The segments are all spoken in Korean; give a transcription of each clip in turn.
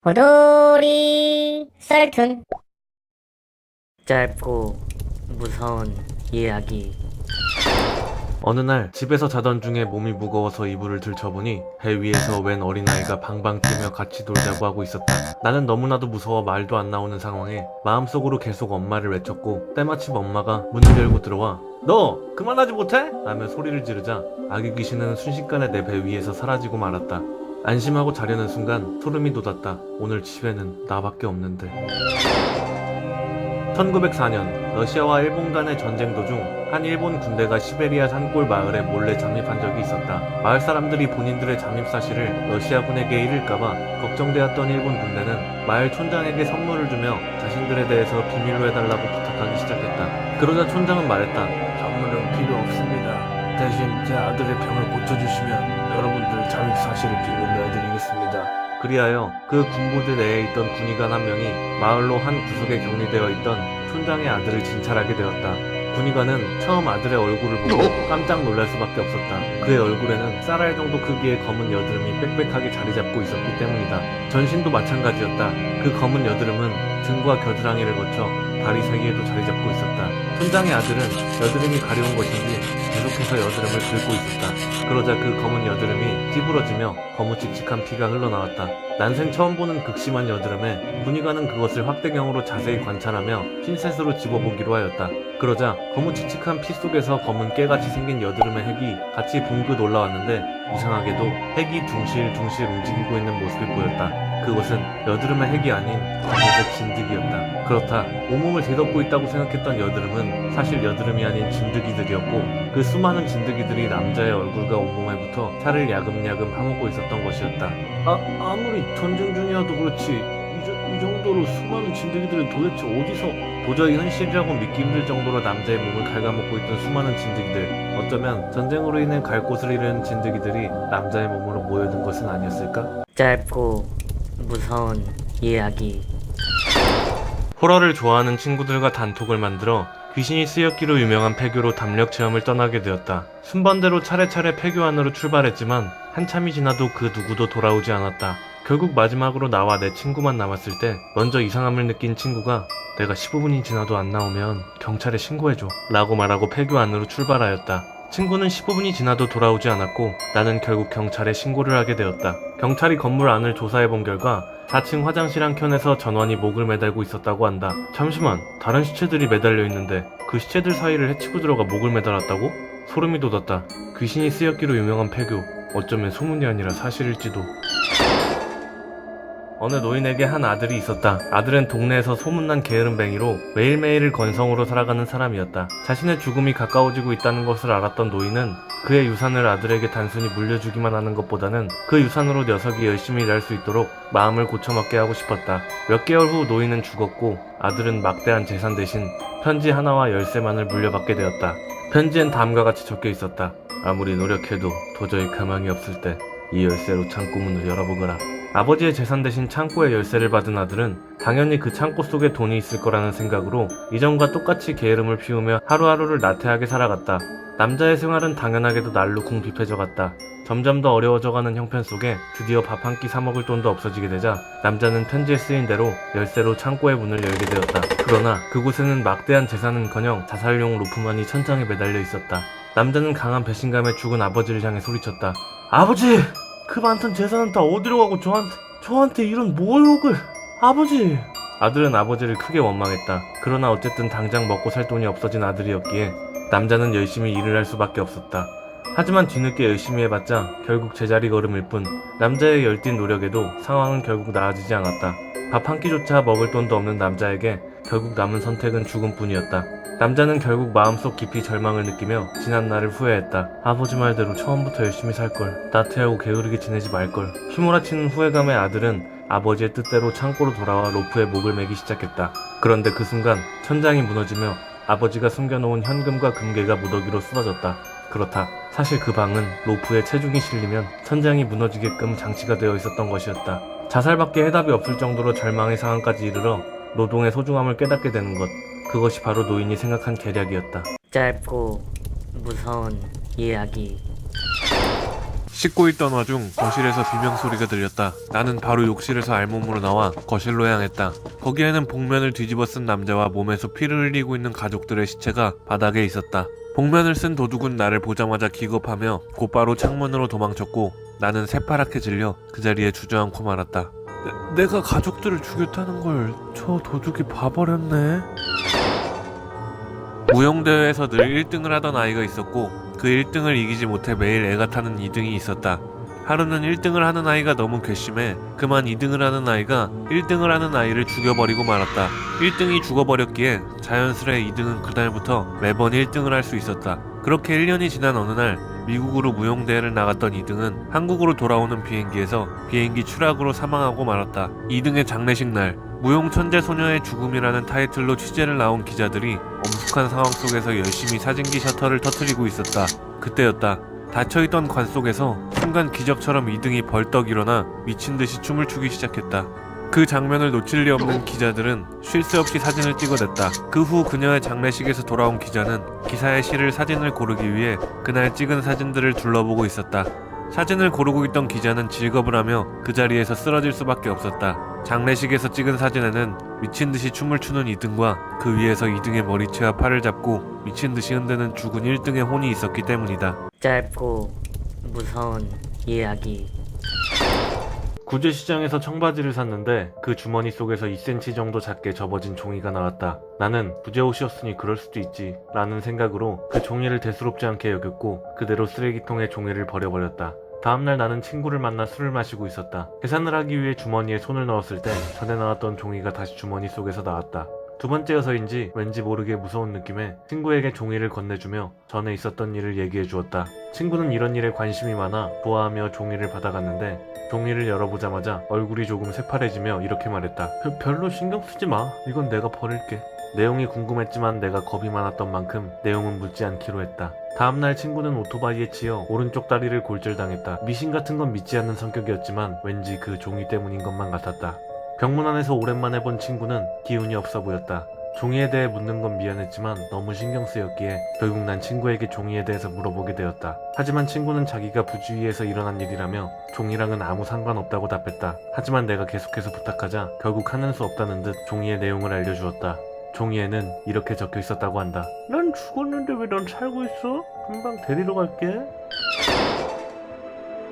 호돌이 썰툰. 짧고 무서운 이야기. 어느 날 집에서 자던 중에 몸이 무거워서 이불을 들춰보니 배 위에서 웬 어린아이가 방방 뛰며 같이 놀자고 하고 있었다. 나는 너무나도 무서워 말도 안 나오는 상황에 마음속으로 계속 엄마를 외쳤고, 때마침 엄마가 문을 열고 들어와 "너 그만하지 못해?" 라며 소리를 지르자 아기 귀신은 순식간에 내 배 위에서 사라지고 말았다. 안심하고 자려는 순간 소름이 돋았다. 오늘 집에는 나밖에 없는데. 1904년 러시아와 일본 간의 전쟁 도중 한 일본 군대가 시베리아 산골 마을에 몰래 잠입한 적이 있었다. 마을 사람들이 본인들의 잠입 사실을 러시아군에게 잃을까봐 걱정되었던 일본 군대는 마을 촌장에게 선물을 주며 자신들에 대해서 비밀로 해달라고 부탁하기 시작했다. 그러자 촌장은 말했다. 선물은 필요 없습니다. 대신 제 아들의 병을 고쳐주시면 여러분들 잠입 사실을 비밀로 해드리겠습니다. 그리하여 그 군부대 내에 있던 군의관 한 명이 마을로 한 구석에 격리되어 있던 촌장의 아들을 진찰하게 되었다. 군의관은 처음 아들의 얼굴을 보고 깜짝 놀랄 수밖에 없었다. 그의 얼굴에는 쌀알 정도 크기의 검은 여드름이 빽빽하게 자리 잡고 있었기 때문이다. 전신도 마찬가지였다. 그 검은 여드름은 등과 겨드랑이를 거쳐 다리 사이에도 자리 잡고 있었다. 촌장의 아들은 여드름이 가려운 것인지 계속해서 여드름을 긁고 있었다. 그러자 그 검은 여드름이 찌부러지며 거무칙칙한 피가 흘러나왔다. 난생 처음 보는 극심한 여드름에 문의관은 그것을 확대경으로 자세히 관찰하며 핀셋으로 집어보기로 하였다. 그러자 거무칙칙한 피 속에서 검은 깨같이 생긴 여드름의 핵이 같이 붕긋 올라왔는데, 이상하게도 핵이 둥실둥실 움직이고 있는 모습이 보였다. 그것은 여드름의 핵이 아닌 검은색 진드기였다. 그렇다, 온몸을 뒤덮고 있다고 생각했던 여드름은 사실 여드름이 아닌 진드기들이었고, 그 수많은 진드기들이 남자의 얼굴과 온몸에 붙어 살을 야금야금 파먹고 있었던 것이었다. 아무리 전쟁 중이어도 그렇지 이 정도로 수많은 진드기들은 도대체 어디서? 도저히 현실이라고 믿기 힘들 정도로 남자의 몸을 갉아먹고 있던 수많은 진드기들. 어쩌면 전쟁으로 인해 갈 곳을 잃은 진드기들이 남자의 몸으로 모여든 것은 아니었을까? 짧고 무서운 이야기. 호러를 좋아하는 친구들과 단톡을 만들어 귀신이 쓰였기로 유명한 폐교로 담력 체험을 떠나게 되었다. 순번대로 차례차례 폐교 안으로 출발했지만 한참이 지나도 그 누구도 돌아오지 않았다. 결국 마지막으로 나와 내 친구만 남았을 때 먼저 이상함을 느낀 친구가 "내가 15분이 지나도 안 나오면 경찰에 신고해줘" 라고 말하고 폐교 안으로 출발하였다. 친구는 15분이 지나도 돌아오지 않았고 나는 결국 경찰에 신고를 하게 되었다. 경찰이 건물 안을 조사해본 결과 4층 화장실 한 켠에서 전원이 목을 매달고 있었다고 한다. 잠시만, 다른 시체들이 매달려 있는데 그 시체들 사이를 헤치고 들어가 목을 매달았다고? 소름이 돋았다. 귀신이 쓰였기로 유명한 폐교, 어쩌면 소문이 아니라 사실일지도. 어느 노인에게 한 아들이 있었다. 아들은 동네에서 소문난 게으름뱅이로 매일매일을 건성으로 살아가는 사람이었다. 자신의 죽음이 가까워지고 있다는 것을 알았던 노인은 그의 유산을 아들에게 단순히 물려주기만 하는 것보다는 그 유산으로 녀석이 열심히 일할 수 있도록 마음을 고쳐먹게 하고 싶었다. 몇 개월 후 노인은 죽었고 아들은 막대한 재산 대신 편지 하나와 열쇠만을 물려받게 되었다. 편지엔 다음과 같이 적혀 있었다. "아무리 노력해도 도저히 가망이 없을 때 이 열쇠로 창고 문을 열어보거라." 아버지의 재산 대신 창고의 열쇠를 받은 아들은 당연히 그 창고 속에 돈이 있을 거라는 생각으로 이전과 똑같이 게으름을 피우며 하루하루를 나태하게 살아갔다. 남자의 생활은 당연하게도 날로 궁핍해져갔다. 점점 더 어려워져가는 형편 속에 드디어 밥 한 끼 사먹을 돈도 없어지게 되자 남자는 편지에 쓰인 대로 열쇠로 창고의 문을 열게 되었다. 그러나 그곳에는 막대한 재산은커녕 자살용 로프만이 천장에 매달려 있었다. 남자는 강한 배신감에 죽은 아버지를 향해 소리쳤다. "아버지! 그 많던 재산은 다 어디로 가고 저한테 이런 모욕을... 아버지!" 아들은 아버지를 크게 원망했다. 그러나 어쨌든 당장 먹고 살 돈이 없어진 아들이었기에 남자는 열심히 일을 할 수밖에 없었다. 하지만 뒤늦게 열심히 해봤자 결국 제자리 걸음일 뿐. 남자의 열띤 노력에도 상황은 결국 나아지지 않았다. 밥 한 끼조차 먹을 돈도 없는 남자에게 결국 남은 선택은 죽음뿐이었다. 남자는 결국 마음속 깊이 절망을 느끼며 지난 날을 후회했다. 아버지 말대로 처음부터 열심히 살걸, 나태하고 게으르게 지내지 말걸. 휘몰아치는 후회감의 아들은 아버지의 뜻대로 창고로 돌아와 로프에 목을 매기 시작했다. 그런데 그 순간 천장이 무너지며 아버지가 숨겨놓은 현금과 금괴가 무더기로 쏟아졌다. 그렇다. 사실 그 방은 로프에 체중이 실리면 천장이 무너지게끔 장치가 되어 있었던 것이었다. 자살밖에 해답이 없을 정도로 절망의 상황까지 이르러 노동의 소중함을 깨닫게 되는 것. 그것이 바로 노인이 생각한 계략이었다. 짧고 무서운 이야기. 씻고 있던 와중 거실에서 비명소리가 들렸다. 나는 바로 욕실에서 알몸으로 나와 거실로 향했다. 거기에는 복면을 뒤집어 쓴 남자와 몸에서 피를 흘리고 있는 가족들의 시체가 바닥에 있었다. 복면을 쓴 도둑은 나를 보자마자 기겁하며 곧바로 창문으로 도망쳤고 나는 새파랗게 질려 그 자리에 주저앉고 말았다. 내가 가족들을 죽였다는 걸 저 도둑이 봐버렸네. 무용대회에서 늘 1등을 하던 아이가 있었고 그 1등을 이기지 못해 매일 애가 타는 2등이 있었다. 하루는 1등을 하는 아이가 너무 괘씸해 그만 2등을 하는 아이가 1등을 하는 아이를 죽여버리고 말았다. 1등이 죽어버렸기에 자연스레 2등은 그날부터 매번 1등을 할 수 있었다. 그렇게 1년이 지난 어느 날 미국으로 무용대회를 나갔던 2등은 한국으로 돌아오는 비행기에서 비행기 추락으로 사망하고 말았다. 2등의 장례식 날 무용 천재 소녀의 죽음이라는 타이틀로 취재를 나온 기자들이 엄숙한 상황 속에서 열심히 사진기 셔터를 터뜨리고 있었다. 그때였다. 닫혀있던 관 속에서 순간 기적처럼 2등이 벌떡 일어나 미친듯이 춤을 추기 시작했다. 그 장면을 놓칠 리 없는 기자들은 쉴 새 없이 사진을 찍어냈다. 그 후 그녀의 장례식에서 돌아온 기자는 기사에 실을 사진을 고르기 위해 그날 찍은 사진들을 둘러보고 있었다. 사진을 고르고 있던 기자는 질겁을 하며 그 자리에서 쓰러질 수밖에 없었다. 장례식에서 찍은 사진에는 미친듯이 춤을 추는 2등과 그 위에서 2등의 머리채와 팔을 잡고 미친듯이 흔드는 죽은 1등의 혼이 있었기 때문이다. 짧고 무서운 이야기. 구제시장에서 청바지를 샀는데 그 주머니 속에서 2cm 정도 작게 접어진 종이가 나왔다. 나는 부제옷이었으니 그럴 수도 있지 라는 생각으로 그 종이를 대수롭지 않게 여겼고 그대로 쓰레기통에 종이를 버려버렸다. 다음날 나는 친구를 만나 술을 마시고 있었다. 계산을 하기 위해 주머니에 손을 넣었을 때 전에 나왔던 종이가 다시 주머니 속에서 나왔다. 두 번째여서인지 왠지 모르게 무서운 느낌에 친구에게 종이를 건네주며 전에 있었던 일을 얘기해 주었다. 친구는 이런 일에 관심이 많아 좋아하며 종이를 받아갔는데 종이를 열어보자마자 얼굴이 조금 새파래지며 이렇게 말했다. 별로 신경 쓰지 마. 이건 내가 버릴게. 내용이 궁금했지만 내가 겁이 많았던 만큼 내용은 묻지 않기로 했다. 다음날 친구는 오토바이에 치여 오른쪽 다리를 골절당했다. 미신 같은 건 믿지 않는 성격이었지만 왠지 그 종이 때문인 것만 같았다. 병문 안에서 오랜만에 본 친구는 기운이 없어 보였다. 종이에 대해 묻는 건 미안했지만 너무 신경 쓰였기에 결국 난 친구에게 종이에 대해서 물어보게 되었다. 하지만 친구는 자기가 부주의해서 일어난 일이라며 종이랑은 아무 상관없다고 답했다. 하지만 내가 계속해서 부탁하자 결국 하는 수 없다는 듯 종이의 내용을 알려주었다. 종이에는 이렇게 적혀 있었다고 한다. 난 죽었는데 왜 넌 살고 있어? 금방 데리러 갈게.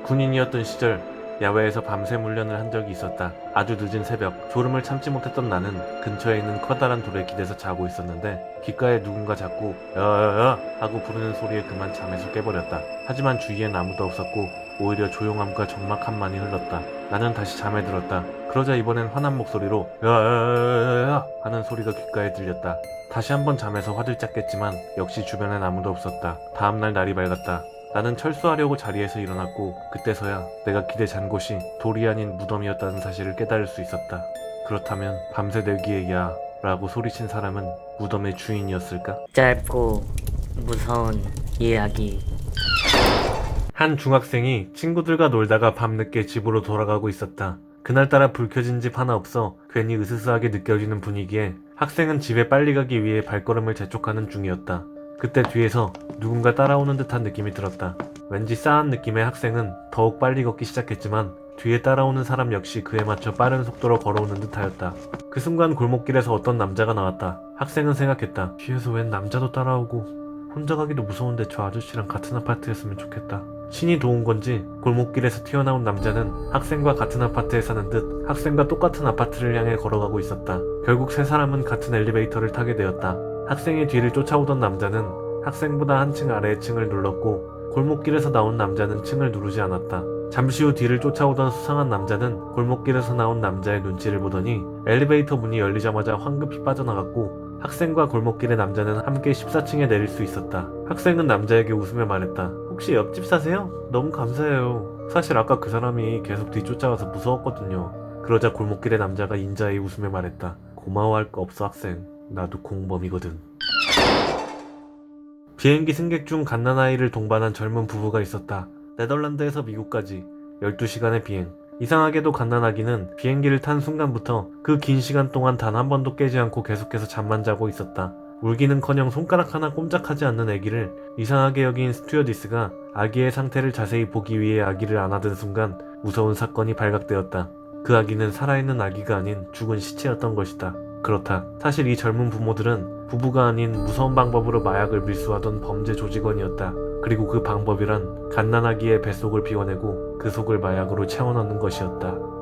군인이었던 시절 야외에서 밤샘 훈련을 한 적이 있었다. 아주 늦은 새벽 졸음을 참지 못했던 나는 근처에 있는 커다란 돌에 기대서 자고 있었는데 귓가에 누군가 자꾸 야야야 하고 부르는 소리에 그만 잠에서 깨버렸다. 하지만 주위엔 아무도 없었고 오히려 조용함과 적막함만이 흘렀다. 나는 다시 잠에 들었다. 그러자 이번엔 화난 목소리로 야야야야야 하는 소리가 귓가에 들렸다. 다시 한번 잠에서 화들짝 깼지만 역시 주변엔 아무도 없었다. 다음날 날이 밝았다. 나는 철수하려고 자리에서 일어났고 그때서야 내가 기대 잔 곳이 돌이 아닌 무덤이었다는 사실을 깨달을 수 있었다. 그렇다면 밤새 내기에 야 라고 소리친 사람은 무덤의 주인이었을까? 짧고 무서운 이야기. 한 중학생이 친구들과 놀다가 밤늦게 집으로 돌아가고 있었다. 그날따라 불 켜진 집 하나 없어 괜히 으스스하게 느껴지는 분위기에 학생은 집에 빨리 가기 위해 발걸음을 재촉하는 중이었다. 그때 뒤에서 누군가 따라오는 듯한 느낌이 들었다. 왠지 싸한 느낌의 학생은 더욱 빨리 걷기 시작했지만 뒤에 따라오는 사람 역시 그에 맞춰 빠른 속도로 걸어오는 듯하였다. 그 순간 골목길에서 어떤 남자가 나왔다. 학생은 생각했다. 뒤에서 웬 남자도 따라오고 혼자 가기도 무서운데 저 아저씨랑 같은 아파트였으면 좋겠다. 신이 도운 건지 골목길에서 튀어나온 남자는 학생과 같은 아파트에 사는 듯 학생과 똑같은 아파트를 향해 걸어가고 있었다. 결국 세 사람은 같은 엘리베이터를 타게 되었다. 학생의 뒤를 쫓아오던 남자는 학생보다 한층 아래의 층을 눌렀고 골목길에서 나온 남자는 층을 누르지 않았다. 잠시 후 뒤를 쫓아오던 수상한 남자는 골목길에서 나온 남자의 눈치를 보더니 엘리베이터 문이 열리자마자 황급히 빠져나갔고 학생과 골목길의 남자는 함께 14층에 내릴 수 있었다. 학생은 남자에게 웃으며 말했다. 혹시 옆집 사세요? 너무 감사해요. 사실 아까 그 사람이 계속 뒤쫓아와서 무서웠거든요. 그러자 골목길의 남자가 인자히 웃으며 말했다. 고마워할 거 없어 학생. 나도 공범이거든. 비행기 승객 중 갓난아이를 동반한 젊은 부부가 있었다. 네덜란드에서 미국까지 12시간의 비행. 이상하게도 갓난아기는 비행기를 탄 순간부터 그 긴 시간 동안 단 한 번도 깨지 않고 계속해서 잠만 자고 있었다. 울기는커녕 손가락 하나 꼼짝하지 않는 아기를 이상하게 여긴 스튜어디스가 아기의 상태를 자세히 보기 위해 아기를 안아든 순간 무서운 사건이 발각되었다. 그 아기는 살아있는 아기가 아닌 죽은 시체였던 것이다. 그렇다. 사실 이 젊은 부모들은 부부가 아닌 무서운 방법으로 마약을 밀수하던 범죄 조직원이었다. 그리고 그 방법이란 갓난아기의 뱃속을 비워내고 그 속을 마약으로 채워넣는 것이었다.